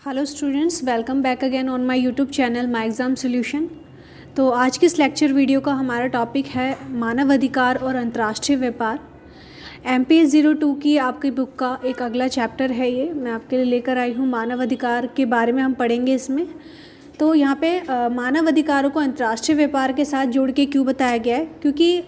Hello students, welcome back again on my YouTube channel my exam solution. तो आज की इस लेक्चर वीडियो का हमारा टॉपिक है मानव अधिकार और अंतर्राष्ट्रीय व्यापार। MPS 02 की आपकी बुक का एक अगला चैप्टर है। ये मैं आपके लिए लेकर आई हूँ। मानव अधिकार के बारे में हम पढ़ेंगे इसमें। तो यहाँ पे मानव अधिकारों को अंतर्राष्ट्रीय व्यापार के साथ जोड़ के क्यों बताया गया है, क्योंकि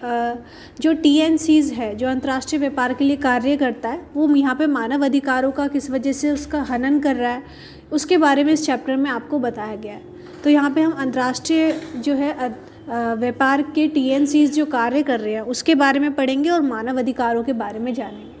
जो TNCs है, जो अंतर्राष्ट्रीय व्यापार के लिए कार्य करता है, वो यहाँ पे मानव अधिकारों का किस वजह से उसका हनन कर रहा है, उसके बारे में इस चैप्टर में आपको बताया गया है। तो यहाँ पे हम अंतर्राष्ट्रीय जो है व्यापार के TNCs जो कार्य कर रहे हैं उसके बारे में पढ़ेंगे और मानव अधिकारों के बारे में जानेंगे।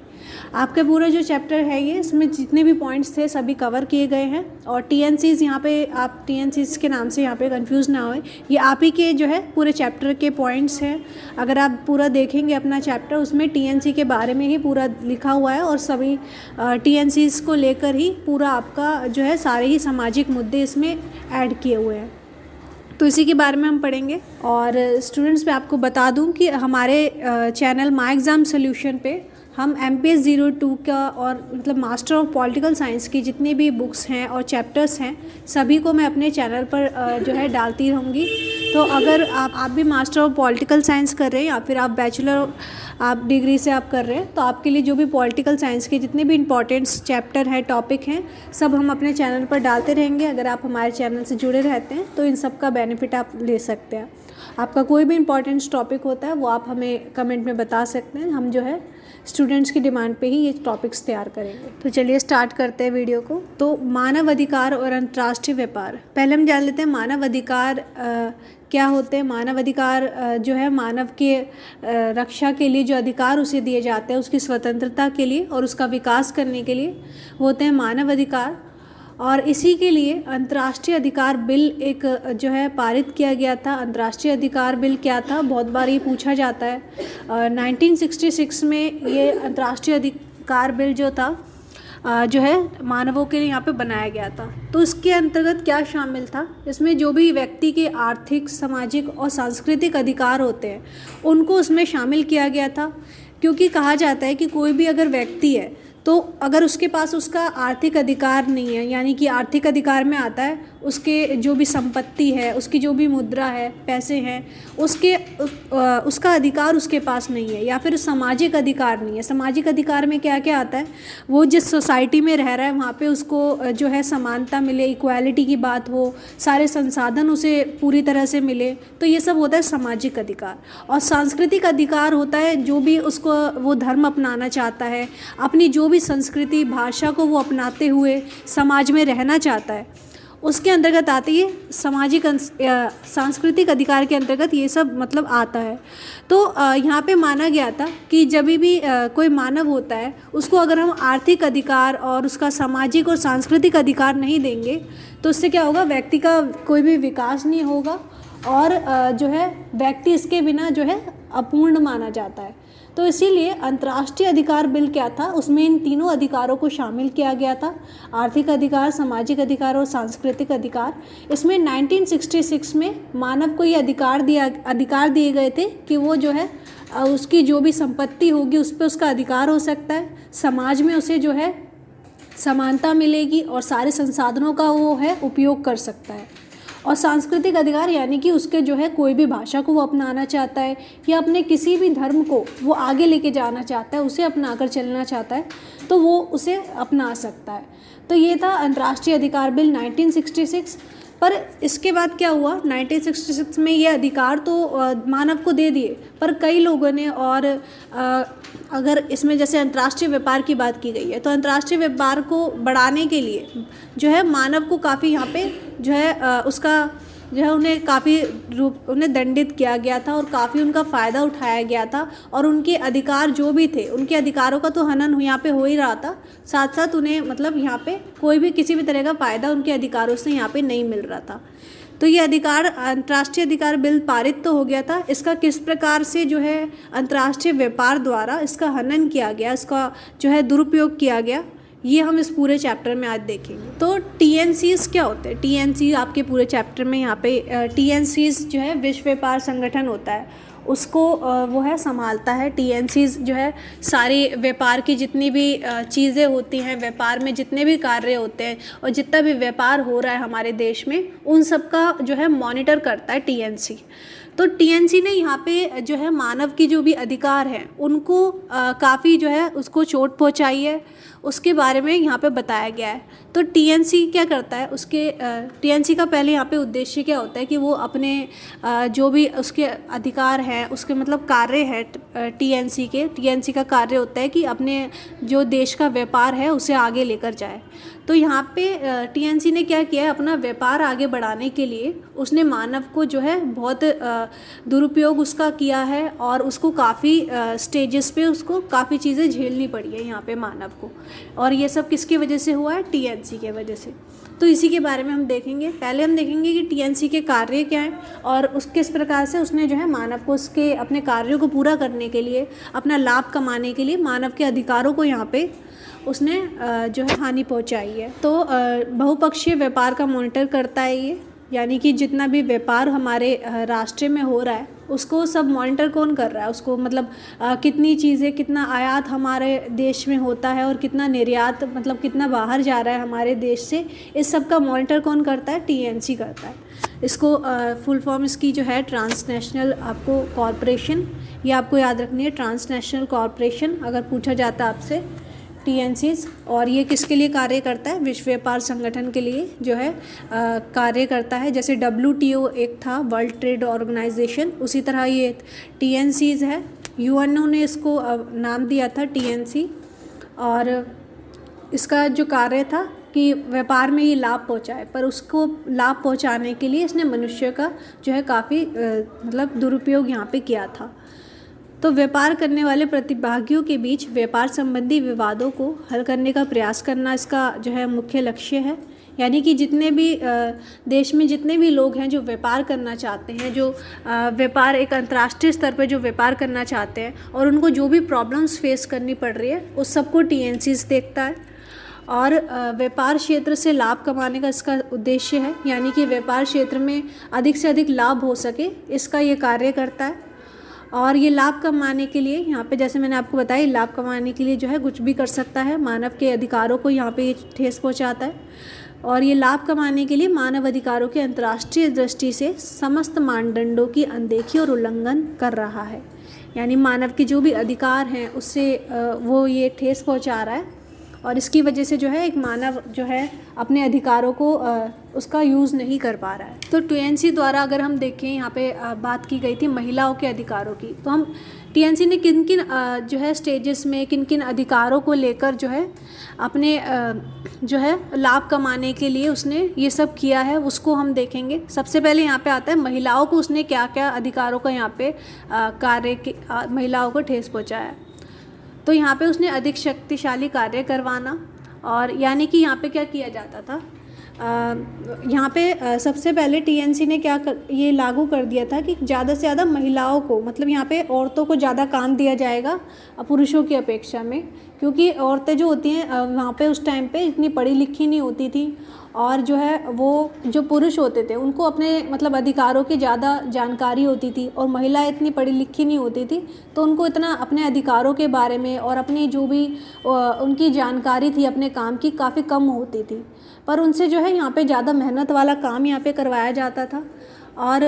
आपका पूरा जो चैप्टर है ये, इसमें जितने भी पॉइंट्स थे सभी कवर किए गए हैं। और TNCs यहाँ पे आप TNCs के नाम से यहाँ पे कंफ्यूज ना होए, ये आप ही के जो है पूरे चैप्टर के पॉइंट्स हैं। अगर आप पूरा देखेंगे अपना चैप्टर, उसमें TNC के बारे में ही पूरा लिखा हुआ है और सभी TNCs को लेकर ही पूरा आपका जो है सारे ही सामाजिक मुद्दे इसमें ऐड किए हुए हैं। तो इसी के बारे में हम पढ़ेंगे। और स्टूडेंट्स मैं आपको बता दूं कि हमारे चैनल माय एग्ज़ाम सॉल्यूशन पे हम MPS 02 का और मतलब मास्टर ऑफ पॉलिटिकल साइंस की जितनी भी बुक्स हैं और चैप्टर्स हैं सभी को मैं अपने चैनल पर जो है डालती रहूँगी। तो अगर आप भी मास्टर ऑफ पॉलिटिकल साइंस कर रहे हैं या फिर आप बैचलर आप डिग्री से आप कर रहे हैं, तो आपके लिए जो भी पॉलिटिकल साइंस के जितने भी इंपॉर्टेंट्स चैप्टर हैं, टॉपिक हैं, सब हम अपने चैनल पर डालते रहेंगे। अगर आप हमारे चैनल से जुड़े रहते हैं तो इन सब का बेनिफिट आप ले सकते हैं। आपका कोई भी इंपॉर्टेंट टॉपिक होता है वो आप हमें कमेंट में बता सकते हैं। हम जो है स्टूडेंट्स की डिमांड पे ही ये टॉपिक्स तैयार करेंगे। तो चलिए स्टार्ट करते हैं वीडियो को। तो मानव अधिकार और अंतर्राष्ट्रीय व्यापार, पहले हम जान लेते हैं मानव अधिकार क्या होते हैं। मानव अधिकार जो है मानव के रक्षा के लिए जो अधिकार उसे दिए जाते हैं, उसकी स्वतंत्रता के लिए और उसका विकास करने के लिए होते हैं मानव अधिकार। और इसी के लिए अंतर्राष्ट्रीय अधिकार बिल एक जो है पारित किया गया था। अंतर्राष्ट्रीय अधिकार बिल क्या था, बहुत बार ये पूछा जाता है। 1966 में ये अंतर्राष्ट्रीय अधिकार बिल जो था जो है मानवों के लिए यहाँ पे बनाया गया था। तो इसके अंतर्गत क्या शामिल था, इसमें जो भी व्यक्ति के आर्थिक, सामाजिक और सांस्कृतिक अधिकार होते हैं उनको उसमें शामिल किया गया था। क्योंकि कहा जाता है कि कोई भी अगर व्यक्ति है तो अगर उसके पास उसका आर्थिक अधिकार नहीं है, यानी कि आर्थिक अधिकार में आता है उसके जो भी संपत्ति है, उसकी जो भी मुद्रा है, पैसे हैं, उसका अधिकार उसके पास नहीं है, या फिर सामाजिक अधिकार नहीं है। सामाजिक अधिकार में क्या क्या आता है, वो जिस सोसाइटी में रह रहा है वहाँ पे उसको जो है समानता मिले, इक्वालिटी की बात हो, सारे संसाधन उसे पूरी तरह से मिले, तो ये सब होता है सामाजिक अधिकार। और सांस्कृतिक अधिकार होता है जो भी उसको वो धर्म अपनाना चाहता है, अपनी जो भी संस्कृति, भाषा को वो अपनाते हुए समाज में रहना चाहता है, उसके अंतर्गत आती है सामाजिक सांस्कृतिक अधिकार के अंतर्गत ये सब मतलब आता है। तो यहाँ पे माना गया था कि जब भी कोई मानव होता है उसको अगर हम आर्थिक अधिकार और उसका सामाजिक और सांस्कृतिक अधिकार नहीं देंगे तो उससे क्या होगा, व्यक्ति का कोई भी विकास नहीं होगा और जो है व्यक्ति इसके बिना जो है अपूर्ण माना जाता है। तो इसीलिए अंतर्राष्ट्रीय अधिकार बिल क्या था, उसमें इन तीनों अधिकारों को शामिल किया गया था, आर्थिक अधिकार, सामाजिक अधिकार और सांस्कृतिक अधिकार। इसमें 1966 में मानव को ये अधिकार दिए गए थे कि वो जो है उसकी जो भी संपत्ति होगी उस पर उसका अधिकार हो सकता है, समाज में उसे जो है समानता मिलेगी और सारे संसाधनों का वो है उपयोग कर सकता है। और सांस्कृतिक अधिकार यानी कि उसके जो है कोई भी भाषा को वो अपनाना चाहता है या अपने किसी भी धर्म को वो आगे लेके जाना चाहता है, उसे अपनाकर चलना चाहता है, तो वो उसे अपना सकता है। तो ये था अंतर्राष्ट्रीय अधिकार बिल 1966। पर इसके बाद क्या हुआ, 1966 में ये अधिकार तो मानव को दे दिए, पर कई लोगों ने और अगर इसमें जैसे अंतर्राष्ट्रीय व्यापार की बात की गई है तो अंतर्राष्ट्रीय व्यापार को बढ़ाने के लिए जो है मानव को काफ़ी यहाँ पे जो है उसका जो है उन्हें दंडित किया गया था और काफ़ी उनका फ़ायदा उठाया गया था। और उनके अधिकार जो भी थे, उनके अधिकारों का तो हनन यहाँ पे हो ही रहा था, साथ साथ उन्हें मतलब यहाँ पे कोई भी किसी भी तरह का फ़ायदा उनके अधिकारों से यहाँ पे नहीं मिल रहा था। तो ये अधिकार अंतर्राष्ट्रीय अधिकार बिल पारित तो हो गया था, इसका किस प्रकार से जो है अंतर्राष्ट्रीय व्यापार द्वारा इसका हनन किया गया, इसका जो है दुरुपयोग किया गया, ये हम इस पूरे चैप्टर में आज देखेंगे। तो TNCs क्या होते हैं, TNC आपके पूरे चैप्टर में यहाँ पे TNCs जो है विश्व व्यापार संगठन होता है, उसको वो है संभालता है। टीएनसीज जो है सारी व्यापार की जितनी भी चीज़ें होती हैं, व्यापार में जितने भी कार्य होते हैं और जितना भी व्यापार हो रहा है हमारे देश में, उन सब का जो है मॉनिटर करता है टीएनसी। तो टीएनसी ने यहाँ पे जो है मानव की जो भी अधिकार हैं उनको काफ़ी जो है उसको चोट पहुँचाई है, उसके बारे में यहाँ पे बताया गया है। तो टीएनसी क्या करता है, उसके टीएनसी का पहले यहाँ पे उद्देश्य क्या होता है कि वो अपने जो भी उसके अधिकार हैं, उसके मतलब कार्य है टीएनसी का कार्य होता है कि अपने जो देश का व्यापार है उसे आगे लेकर जाए। तो यहाँ पे टीएनसी ने क्या किया है, अपना व्यापार आगे बढ़ाने के लिए उसने मानव को जो है बहुत दुरुपयोग उसका किया है और उसको काफ़ी स्टेजेस पे उसको काफ़ी चीज़ें झेलनी पड़ी है यहाँ पे मानव को। और ये सब किसकी वजह से हुआ है, टीएनसी के वजह से। तो इसी के बारे में हम देखेंगे। पहले हम देखेंगे कि टीएनसी के कार्य क्या हैं और उस किस प्रकार से उसने जो है मानव को उसके अपने कार्यों को पूरा करने के लिए, अपना लाभ कमाने के लिए मानव के अधिकारों को यहाँ पे उसने जो है हानि पहुँचाई है। तो बहुपक्षीय व्यापार का मॉनिटर करता है ये, यानी कि जितना भी व्यापार हमारे राष्ट्र में हो रहा है उसको सब मॉनिटर कौन कर रहा है, उसको मतलब कितनी चीज़ें, कितना आयात हमारे देश में होता है और कितना निर्यात, मतलब कितना बाहर जा रहा है हमारे देश से, इस सब का मॉनिटर कौन करता है, टीएनसी करता है। इसको फुल फॉर्म इसकी जो है ट्रांसनेशनल आपको कॉरपोरेशन, ये आपको याद रखनी है, ट्रांसनेशनल कॉरपोरेशन अगर पूछा जाता है आपसे, टीएनसीज। और ये किसके लिए कार्य करता है, विश्व व्यापार संगठन के लिए जो है कार्य करता है। जैसे WTO एक था, वर्ल्ड ट्रेड ऑर्गेनाइजेशन, उसी तरह ये टीएनसीज है। यूएनओ ने इसको नाम दिया था टीएनसी, और इसका जो कार्य था कि व्यापार में ये लाभ पहुंचाए, पर उसको लाभ पहुंचाने के लिए इसने मनुष्य का जो है काफ़ी मतलब दुरुपयोग यहाँ पे किया था। तो व्यापार करने वाले प्रतिभागियों के बीच व्यापार संबंधी विवादों को हल करने का प्रयास करना इसका जो है मुख्य लक्ष्य है। यानी कि जितने भी देश में जितने भी लोग हैं जो व्यापार करना चाहते हैं, जो व्यापार एक अंतर्राष्ट्रीय स्तर पर जो व्यापार करना चाहते हैं और उनको जो भी प्रॉब्लम्स फेस करनी पड़ रही है उस सबको टीएनसीज देखता है। और व्यापार क्षेत्र से लाभ कमाने का इसका उद्देश्य है, यानी कि व्यापार क्षेत्र में अधिक से अधिक लाभ हो सके, इसका ये कार्य करता है। और ये लाभ कमाने के लिए यहाँ पे, जैसे मैंने आपको बताया, लाभ कमाने के लिए जो है कुछ भी कर सकता है, मानव के अधिकारों को यहाँ पे ठेस पहुँचाता है। और ये लाभ कमाने के लिए मानव अधिकारों के अंतर्राष्ट्रीय दृष्टि से समस्त मानदंडों की अनदेखी और उल्लंघन कर रहा है। यानी मानव के जो भी अधिकार हैं उससे वो ये ठेस पहुँचा रहा है, और इसकी वजह से जो है एक मानव जो है अपने अधिकारों को उसका यूज़ नहीं कर पा रहा है। तो टीएनसी द्वारा अगर हम देखें, यहाँ पे बात की गई थी महिलाओं के अधिकारों की, तो हम टीएनसी ने किन किन जो है स्टेजेस में किन किन अधिकारों को लेकर जो है अपने जो है लाभ कमाने के लिए उसने ये सब किया है, उसको हम देखेंगे। सबसे पहले यहाँ पे आता है महिलाओं को उसने क्या क्या अधिकारों का यहाँ पे महिलाओं को ठेस पहुँचाया। तो यहाँ पे उसने अधिक शक्तिशाली कार्य करवाना, और यानी कि यहाँ पे क्या किया जाता था, यहाँ पे सबसे पहले टीएनसी ने ये लागू कर दिया था कि ज़्यादा से ज़्यादा महिलाओं को, मतलब यहाँ पे औरतों को ज़्यादा काम दिया जाएगा पुरुषों की अपेक्षा में, क्योंकि औरतें जो होती हैं वहाँ पे उस टाइम पे इतनी पढ़ी लिखी नहीं होती थी, और जो है वो जो पुरुष होते थे उनको अपने मतलब अधिकारों की ज़्यादा जानकारी होती थी, और महिलाएं इतनी पढ़ी लिखी नहीं होती थी, तो उनको इतना अपने अधिकारों के बारे में और अपनी जो भी उनकी जानकारी थी अपने काम की काफ़ी कम होती थी। पर उनसे जो है यहाँ पे ज़्यादा मेहनत वाला काम यहाँ पे करवाया जाता था, और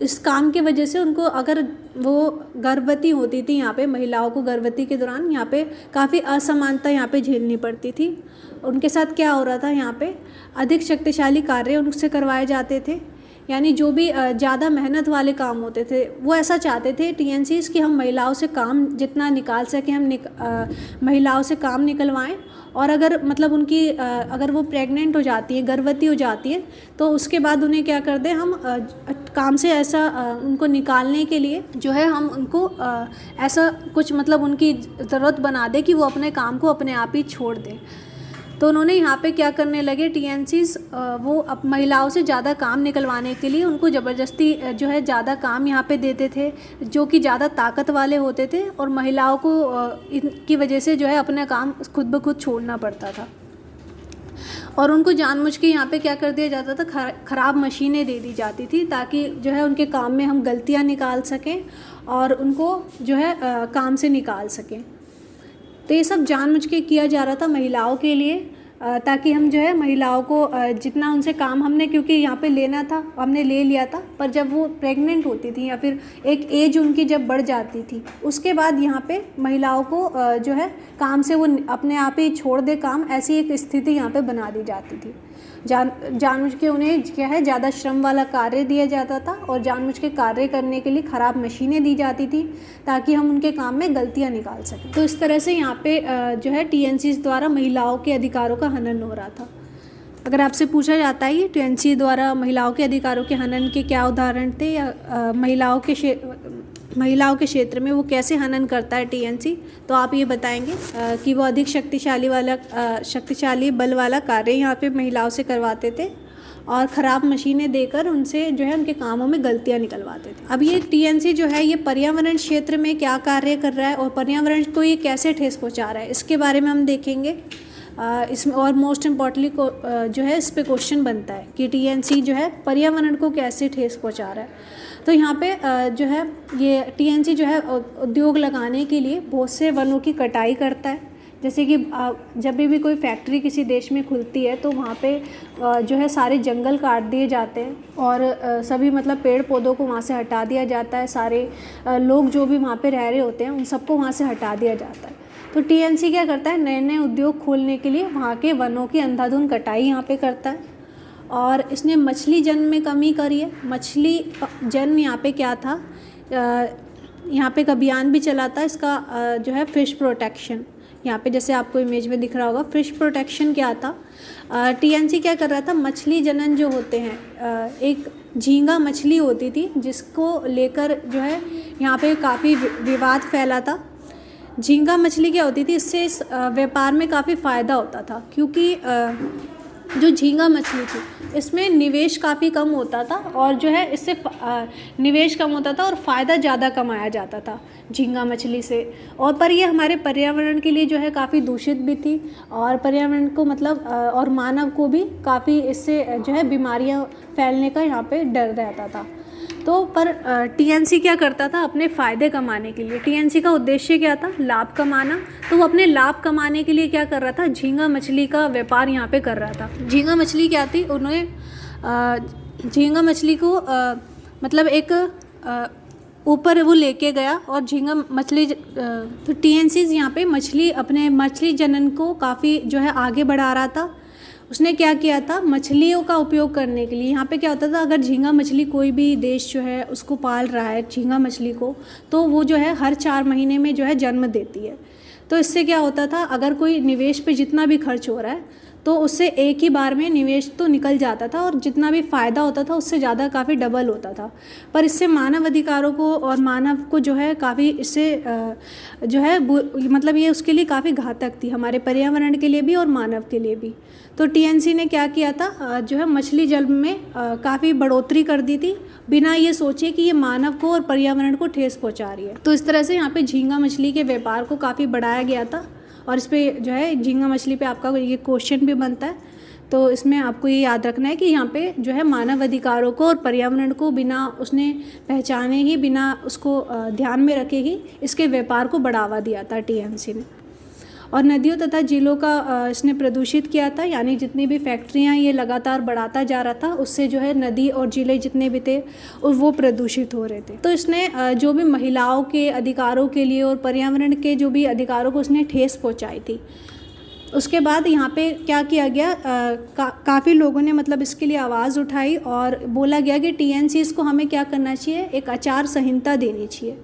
इस काम की वजह से उनको, अगर वो गर्भवती होती थी, यहाँ पे महिलाओं को गर्भवती के दौरान यहाँ पे काफ़ी असमानता यहाँ पे झेलनी पड़ती थी। उनके साथ क्या हो रहा था, यहाँ पे अधिक शक्तिशाली कार्य उनसे करवाए जाते थे, यानी जो भी ज़्यादा मेहनत वाले काम होते थे वो ऐसा चाहते थे टीएनसीज कि हम महिलाओं से काम जितना निकाल सकें हम महिलाओं से काम निकलवाएं, और अगर मतलब उनकी अगर वो प्रेग्नेंट हो जाती है, गर्भवती हो जाती है, तो उसके बाद उन्हें क्या कर दें हम काम से ऐसा उनको निकालने के लिए जो है हम उनको ऐसा कुछ मतलब उनकी ज़रूरत बना दें कि वो अपने काम को अपने आप ही छोड़ दें। तो उन्होंने यहाँ पे क्या करने लगे टीएनसीज, वो अब महिलाओं से ज़्यादा काम निकलवाने के लिए उनको ज़बरदस्ती जो है ज़्यादा काम यहाँ पे देते थे, जो कि ज़्यादा ताकत वाले होते थे, और महिलाओं को इनकी वजह से जो है अपना काम खुद ब खुद छोड़ना पड़ता था। और उनको जानबूझ के यहाँ पे क्या कर दिया जाता था, ख़राब मशीनें दे दी जाती थी ताकि जो है उनके काम में हम गलतियाँ निकाल सकें और उनको जो है काम से निकाल सकें। तो ये सब जानबूझ के किया जा रहा था महिलाओं के लिए, ताकि हम जो है महिलाओं को जितना उनसे काम हमने, क्योंकि यहाँ पे लेना था हमने ले लिया था, पर जब वो प्रेग्नेंट होती थी या फिर एक एज उनकी जब बढ़ जाती थी उसके बाद यहाँ पे महिलाओं को जो है काम से वो अपने आप ही छोड़ दे काम, ऐसी एक स्थिति यहाँ पे बना दी जाती थी। जानबूझ के उन्हें क्या है ज़्यादा श्रम वाला कार्य दिया जाता था और जानबूझ के कार्य करने के लिए ख़राब मशीनें दी जाती थी ताकि हम उनके काम में गलतियां निकाल सकें। तो इस तरह से यहाँ पे जो है टीएनसी द्वारा महिलाओं के अधिकारों का हनन हो रहा था। अगर आपसे पूछा जाता है ये टीएनसी द्वारा महिलाओं के अधिकारों के हनन के क्या उदाहरण थे, या महिलाओं के क्षेत्र में वो कैसे हनन करता है टीएनसी, तो आप ये बताएंगे कि वो अधिक शक्तिशाली बल वाला कार्य यहाँ पे महिलाओं से करवाते थे और ख़राब मशीनें देकर उनसे जो है उनके कामों में गलतियाँ निकलवाते थे। अब ये टीएनसी जो है ये पर्यावरण क्षेत्र में क्या कार्य कर रहा है और पर्यावरण को ये कैसे ठेस पहुँचा रहा है, इसके बारे में हम देखेंगे इसमें। और मोस्ट इम्पॉर्टेंटली जो है इस पे क्वेश्चन बनता है कि टीएनसी जो है पर्यावरण को कैसे ठेस पहुँचा रहा है। तो यहाँ पे जो है ये टीएनसी जो है उद्योग लगाने के लिए बहुत से वनों की कटाई करता है। जैसे कि जब भी कोई फैक्ट्री किसी देश में खुलती है तो वहाँ पे जो है सारे जंगल काट दिए जाते हैं और सभी मतलब पेड़ पौधों को वहाँ से हटा दिया जाता है। सारे लोग जो भी वहाँ पे रह रहे होते हैं उन सबको वहाँ से हटा दिया जाता है। तो टीएनसी क्या करता है, नए नए उद्योग खोलने के लिए वहाँ के वनों की अंधाधुंध कटाई यहाँ पे करता है। और इसने मछली जन्म में कमी करी है। मछली जन्म यहाँ पे क्या था, यहाँ पे एक अभियान भी चला था इसका जो है फिश प्रोटेक्शन। यहाँ पे जैसे आपको इमेज में दिख रहा होगा फिश प्रोटेक्शन क्या था, टीएनसी क्या कर रहा था, मछली जनन जो होते हैं, एक झींगा मछली होती थी जिसको लेकर जो है यहाँ पे काफ़ी विवाद फैला था। झींगा मछली क्या होती थी, इससे इस व्यापार में काफ़ी फ़ायदा होता था क्योंकि जो झींगा मछली थी इसमें निवेश काफ़ी कम होता था और जो है इससे निवेश कम होता था और फ़ायदा ज़्यादा कमाया जाता था झींगा मछली से। और पर ये हमारे पर्यावरण के लिए जो है काफ़ी दूषित भी थी और पर्यावरण को मतलब और मानव को भी काफ़ी इससे जो है बीमारियां फैलने का यहाँ पे डर रहता था। तो पर टीएनसी क्या करता था, अपने फ़ायदे कमाने के लिए, टीएनसी का उद्देश्य क्या था, लाभ कमाना। तो वो अपने लाभ कमाने के लिए क्या कर रहा था, झींगा मछली का व्यापार यहाँ पे कर रहा था। झींगा मछली क्या थी, उन्होंने झींगा मछली को मतलब एक ऊपर वो लेके गया और झींगा मछली तो टीएनसी यहाँ पे अपने मछली जनन को काफ़ी जो है आगे बढ़ा रहा था। उसने क्या किया था, मछलियों का उपयोग करने के लिए, यहाँ पे क्या होता था, अगर झींगा मछली कोई भी देश जो है उसको पाल रहा है झींगा मछली को, तो वो जो है हर 4 महीने में जो है जन्म देती है। तो इससे क्या होता था, अगर कोई निवेश पे जितना भी खर्च हो रहा है तो उससे एक ही बार में निवेश तो निकल जाता था और जितना भी फ़ायदा होता था उससे ज़्यादा काफ़ी डबल होता था। पर इससे मानव अधिकारों को और मानव को जो है काफ़ी इससे जो है मतलब ये उसके लिए काफ़ी घातक थी, हमारे पर्यावरण के लिए भी और मानव के लिए भी। तो टीएनसी ने क्या किया था, जो है मछली जन्म में काफ़ी बढ़ोतरी कर दी थी बिना ये सोचे कि ये मानव को और पर्यावरण को ठेस पहुँचा रही है। तो इस तरह से यहाँ पे झींगा मछली के व्यापार को काफ़ी बढ़ाया गया था। और इस पर जो है झींगा मछली पे आपका ये क्वेश्चन भी बनता है, तो इसमें आपको ये याद रखना है कि यहाँ पे जो है मानव अधिकारों को और पर्यावरण को बिना उसने पहचाने ही, बिना उसको ध्यान में रखे ही इसके व्यापार को बढ़ावा दिया था टीएनसी ने। और नदियों तथा झीलों का इसने प्रदूषित किया था, यानी जितनी भी फैक्ट्रियाँ ये लगातार बढ़ाता जा रहा था उससे जो है नदी और झीलें जितने भी थे वो प्रदूषित हो रहे थे। तो इसने जो भी महिलाओं के अधिकारों के लिए और पर्यावरण के जो भी अधिकारों को उसने ठेस पहुँचाई थी। उसके बाद यहाँ पे क्या किया गया, काफ़ी लोगों ने मतलब इसके लिए आवाज़ उठाई और बोला गया कि टीएनसी को हमें क्या करना चाहिए, एक आचार संहिता देनी चाहिए,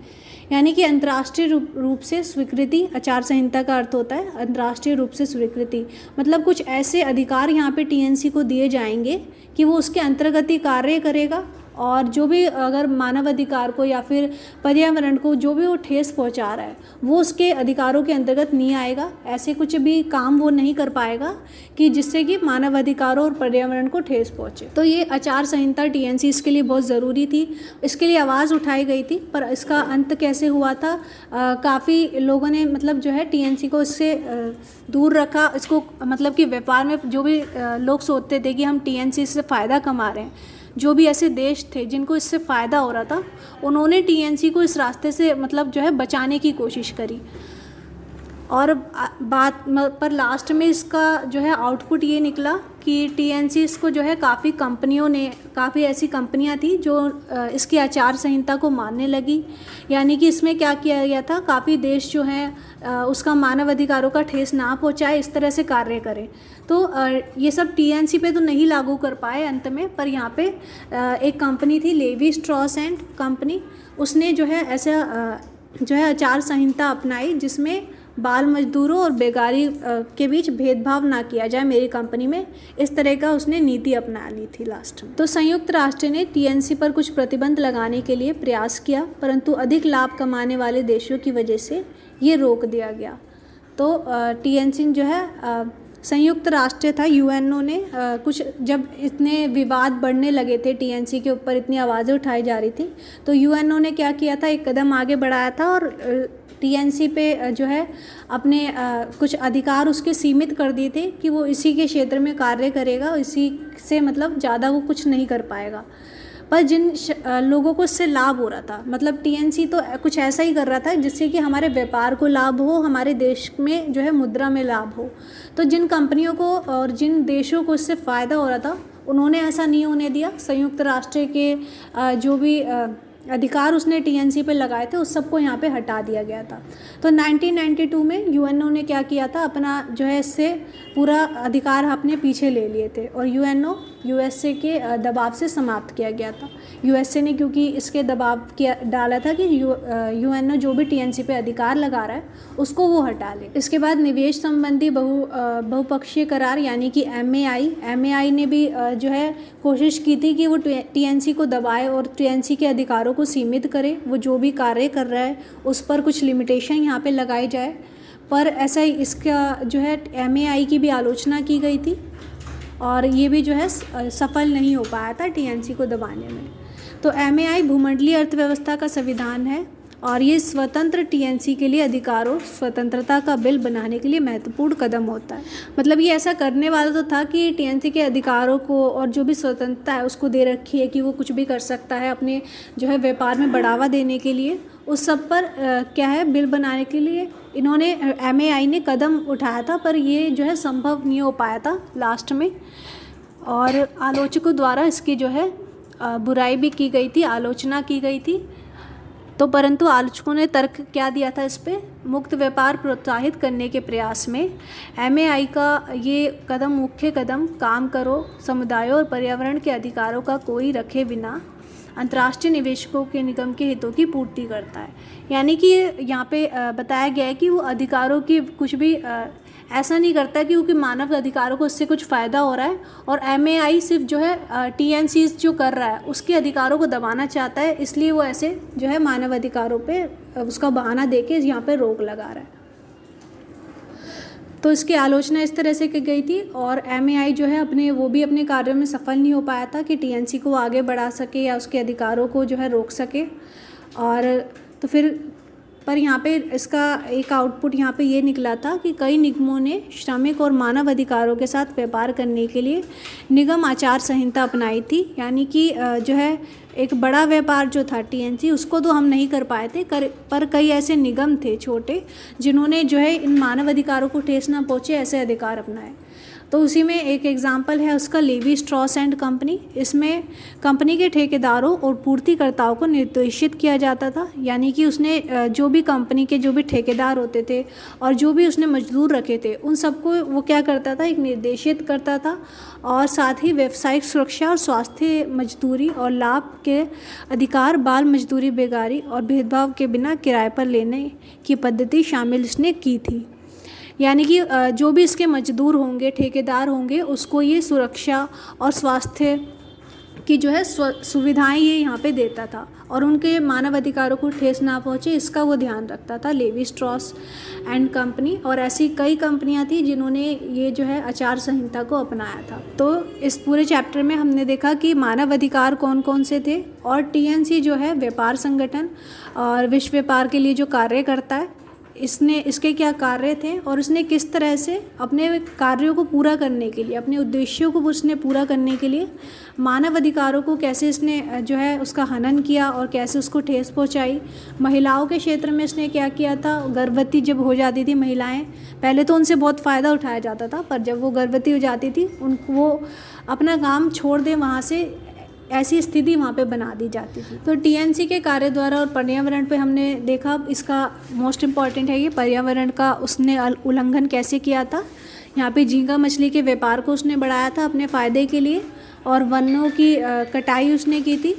यानी कि अंतर्राष्ट्रीय रूप से स्वीकृति। आचार संहिता का अर्थ होता है अंतर्राष्ट्रीय रूप से स्वीकृति, मतलब कुछ ऐसे अधिकार यहाँ पे टीएनसी को दिए जाएंगे कि वो उसके अंतर्गत ही कार्य करेगा और जो भी अगर मानव अधिकार को या फिर पर्यावरण को जो भी वो ठेस पहुंचा रहा है वो उसके अधिकारों के अंतर्गत नहीं आएगा। ऐसे कुछ भी काम वो नहीं कर पाएगा कि जिससे कि मानव अधिकारों और पर्यावरण को ठेस पहुंचे। तो ये आचार संहिता TNC इसके लिए बहुत ज़रूरी थी, इसके लिए आवाज़ उठाई गई थी। पर इसका अंत कैसे हुआ था, काफ़ी लोगों ने मतलब जो है TNC को इससे दूर रखा। इसको मतलब कि व्यापार में जो भी लोग सोचते थे कि हम TNC से फ़ायदा कमा रहे हैं, जो भी ऐसे देश थे जिनको इससे फ़ायदा हो रहा था, उन्होंने TNC को इस रास्ते से मतलब जो है बचाने की कोशिश करी। और बात पर लास्ट में इसका जो है आउटपुट ये निकला कि TNC इसको जो है काफ़ी ऐसी कंपनियां थी जो इसकी आचार संहिता को मानने लगी। यानी कि इसमें क्या किया गया था, काफ़ी देश जो हैं उसका मानव अधिकारों का ठेस ना पहुंचाए, इस तरह से कार्य करें। तो ये सब TNC पे तो नहीं लागू कर पाए अंत में, पर यहाँ पे एक कंपनी थी लेवी स्ट्रॉस एंड कंपनी, उसने जो है ऐसा जो है आचार संहिता अपनाई जिसमें बाल मजदूरों और बेगारी के बीच भेदभाव ना किया जाए मेरी कंपनी में। इस तरह का उसने नीति अपना ली थी लास्ट में। तो संयुक्त राष्ट्र ने TNC पर कुछ प्रतिबंध लगाने के लिए प्रयास किया, परंतु अधिक लाभ कमाने वाले देशों की वजह से ये रोक दिया गया। तो TNC जो है संयुक्त राष्ट्र था, UNO ने कुछ जब इतने विवाद बढ़ने लगे थे TNC के ऊपर, इतनी आवाज़ें उठाई जा रही थी, तो UNO ने क्या किया था, एक कदम आगे बढ़ाया था और TNC पे जो है अपने कुछ अधिकार उसके सीमित कर दिए थे कि वो इसी के क्षेत्र में कार्य करेगा, इसी से मतलब ज़्यादा वो कुछ नहीं कर पाएगा। पर जिन लोगों को इससे लाभ हो रहा था, मतलब TNC तो कुछ ऐसा ही कर रहा था जिससे कि हमारे व्यापार को लाभ हो, हमारे देश में जो है मुद्रा में लाभ हो। तो जिन कंपनियों को और जिन देशों को इससे फ़ायदा हो रहा था, उन्होंने ऐसा नहीं होने दिया। संयुक्त राष्ट्र के जो भी अधिकार उसने TNC पे लगाए थे उस सबको यहाँ पे हटा दिया गया था। तो 1992 में UNO ने क्या किया था, अपना जो है इससे पूरा अधिकार अपने पीछे ले लिए थे और UNO USA के दबाव से समाप्त किया गया था। USA ने क्योंकि इसके दबाव किया डाला था कि UNO जो भी TNC पे अधिकार लगा रहा है उसको वो हटा ले। इसके बाद निवेश संबंधी बहुपक्षीय करार यानी कि MAI ने भी जो है कोशिश की थी कि वो TNC को दबाए और TNC के अधिकारों को सीमित करे। वो जो भी कार्य कर रहा है उस पर कुछ लिमिटेशन यहाँ पे लगाई जाए, पर ऐसा ही इसका जो है MAI की भी आलोचना की गई थी और ये भी जो है सफल नहीं हो पाया था TNC को दबाने में। तो MAI भूमंडलीय अर्थव्यवस्था का संविधान है और ये स्वतंत्र TNC के लिए अधिकारों स्वतंत्रता का बिल बनाने के लिए महत्वपूर्ण कदम होता है। मतलब ये ऐसा करने वाला तो था कि TNC के अधिकारों को और जो भी स्वतंत्रता है उसको दे रखी है कि वो कुछ भी कर सकता है अपने जो है व्यापार में बढ़ावा देने के लिए। उस सब पर क्या है, बिल बनाने के लिए इन्होंने MAI ने कदम उठाया था, पर ये जो है संभव नहीं हो पाया था लास्ट में। और आलोचकों द्वारा इसकी जो है बुराई भी की गई थी, आलोचना की गई थी। तो परंतु आलोचकों ने तर्क क्या दिया था इस पे, मुक्त व्यापार प्रोत्साहित करने के प्रयास में MAI का ये कदम मुख्य कदम काम करो समुदायों और पर्यावरण के अधिकारों का कोई रखे बिना अंतर्राष्ट्रीय निवेशकों के निगम के हितों की पूर्ति करता है। यानी कि यहाँ पे बताया गया है कि वो अधिकारों की कुछ भी ऐसा नहीं करता क्योंकि मानव अधिकारों को उससे कुछ फ़ायदा हो रहा है और MAI सिर्फ जो है TNC जो कर रहा है उसके अधिकारों को दबाना चाहता है, इसलिए वो ऐसे जो है मानव अधिकारों पे उसका बहाना देके यहाँ पे रोक लगा रहा है। तो इसकी आलोचना इस तरह से की गई थी और MAI जो है अपने कार्यों में सफल नहीं हो पाया था कि TNC को आगे बढ़ा सके या उसके अधिकारों को जो है रोक सके। और तो फिर पर यहाँ पे इसका एक आउटपुट यहाँ पे ये निकला था कि कई निगमों ने श्रमिक और मानव अधिकारों के साथ व्यापार करने के लिए निगम आचार संहिता अपनाई थी। यानी कि जो है एक बड़ा व्यापार जो था TNC उसको तो हम नहीं कर पाए थे, पर कई ऐसे निगम थे छोटे जिन्होंने जो है इन मानव अधिकारों को ठेस न पहुँचे ऐसे अधिकार अपनाए। तो उसी में एक एग्जांपल है उसका लेवी स्ट्रॉस एंड कंपनी। इसमें कंपनी के ठेकेदारों और पूर्तिकर्ताओं को निर्देशित किया जाता था। यानी कि उसने जो भी कंपनी के जो भी ठेकेदार होते थे और जो भी उसने मजदूर रखे थे उन सबको वो क्या करता था, एक निर्देशित करता था और साथ ही व्यावसायिक सुरक्षा और स्वास्थ्य, मजदूरी और लाभ के अधिकार, बाल मजदूरी, बेगारी और भेदभाव के बिना किराए पर लेने की पद्धति शामिल इसने की थी। यानी कि जो भी इसके मजदूर होंगे, ठेकेदार होंगे, उसको ये सुरक्षा और स्वास्थ्य कि जो है सुविधाएं ये यहाँ पे देता था और उनके मानव अधिकारों को ठेस ना पहुँचे इसका वो ध्यान रखता था। लेवी स्ट्रॉस एंड कंपनी और ऐसी कई कंपनियाँ थी जिन्होंने ये जो है आचार संहिता को अपनाया था। तो इस पूरे चैप्टर में हमने देखा कि मानव अधिकार कौन कौन से थे और टीएनसी जो है व्यापार संगठन और विश्व व्यापार के लिए जो कार्य करता है, इसके क्या कार्य थे और उसने किस तरह से अपने कार्यों को पूरा करने के लिए, अपने उद्देश्यों को उसने पूरा करने के लिए मानव अधिकारों को कैसे इसने जो है उसका हनन किया और कैसे उसको ठेस पहुंचाई। महिलाओं के क्षेत्र में इसने क्या किया था, गर्भवती जब हो जाती थी महिलाएं, पहले तो उनसे बहुत फ़ायदा उठाया जाता था, पर जब वो गर्भवती हो जाती थी वो अपना काम छोड़ दें, वहाँ से ऐसी स्थिति वहाँ पे बना दी जाती थी। तो टीएनसी के कार्य द्वारा और पर्यावरण पे हमने देखा, इसका मोस्ट इम्पॉर्टेंट है ये पर्यावरण का उसने उल्लंघन कैसे किया था। यहाँ पे झींगा मछली के व्यापार को उसने बढ़ाया था अपने फ़ायदे के लिए और वनों की कटाई उसने की थी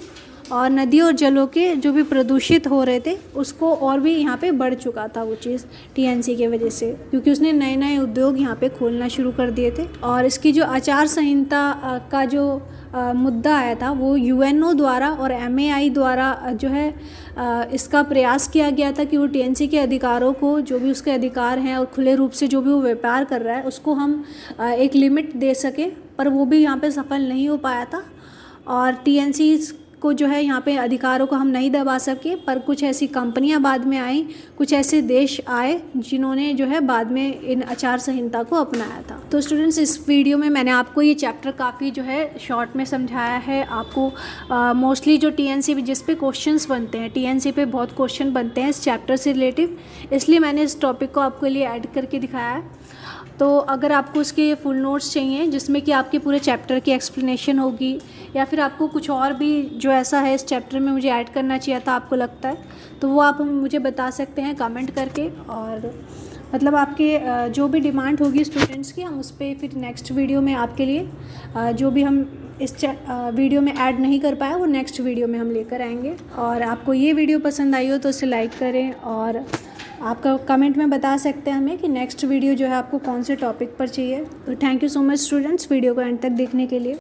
और नदियों और जलों के जो भी प्रदूषित हो रहे थे उसको और भी यहाँ पे बढ़ चुका था वो चीज़ टीएनसी के वजह से, क्योंकि उसने नए नए उद्योग यहाँ पे खोलना शुरू कर दिए थे। और इसकी जो आचार संहिता का जो मुद्दा आया था वो यूएनओ द्वारा और एमएआई द्वारा जो है इसका प्रयास किया गया था कि वो टीएनसी के अधिकारों को, जो भी उसके अधिकार हैं और खुले रूप से जो भी वो व्यापार कर रहा है उसको हम एक लिमिट दे सकें, पर वो भी यहाँ पे सफल नहीं हो पाया था। और टीएनसी को जो है यहाँ पे अधिकारों को हम नहीं दबा सके, पर कुछ ऐसी कंपनियाँ बाद में आई, कुछ ऐसे देश आए जिन्होंने जो है बाद में इन आचार संहिता को अपनाया था। तो स्टूडेंट्स, इस वीडियो में मैंने आपको ये चैप्टर काफ़ी जो है शॉर्ट में समझाया है। आपको मोस्टली जो टीएनसी जिस पे क्वेश्चंस बनते हैं, टीएनसी पे बहुत क्वेश्चन बनते हैं इस चैप्टर से रिलेटिव, इसलिए मैंने इस टॉपिक को आपके लिए ऐड करके दिखाया है। तो अगर आपको इसके फुल नोट्स चाहिए जिसमें कि आपके पूरे चैप्टर की एक्सप्लेनेशन होगी, या फिर आपको कुछ और भी जो ऐसा है इस चैप्टर में मुझे ऐड करना चाहिए था आपको लगता है, तो वो आप मुझे बता सकते हैं कमेंट करके। और मतलब आपके जो भी डिमांड होगी स्टूडेंट्स की, हम उस पर फिर नेक्स्ट वीडियो में आपके लिए जो भी हम इस वीडियो में ऐड नहीं कर पाए वो नेक्स्ट वीडियो में हम लेकर आएंगे। और आपको ये वीडियो पसंद आई हो तो इसे लाइक करें और आपका कमेंट में बता सकते हैं हमें कि नेक्स्ट वीडियो जो है आपको कौन से टॉपिक पर चाहिए। तो thank you so much students, video को एंड तक देखने के लिए।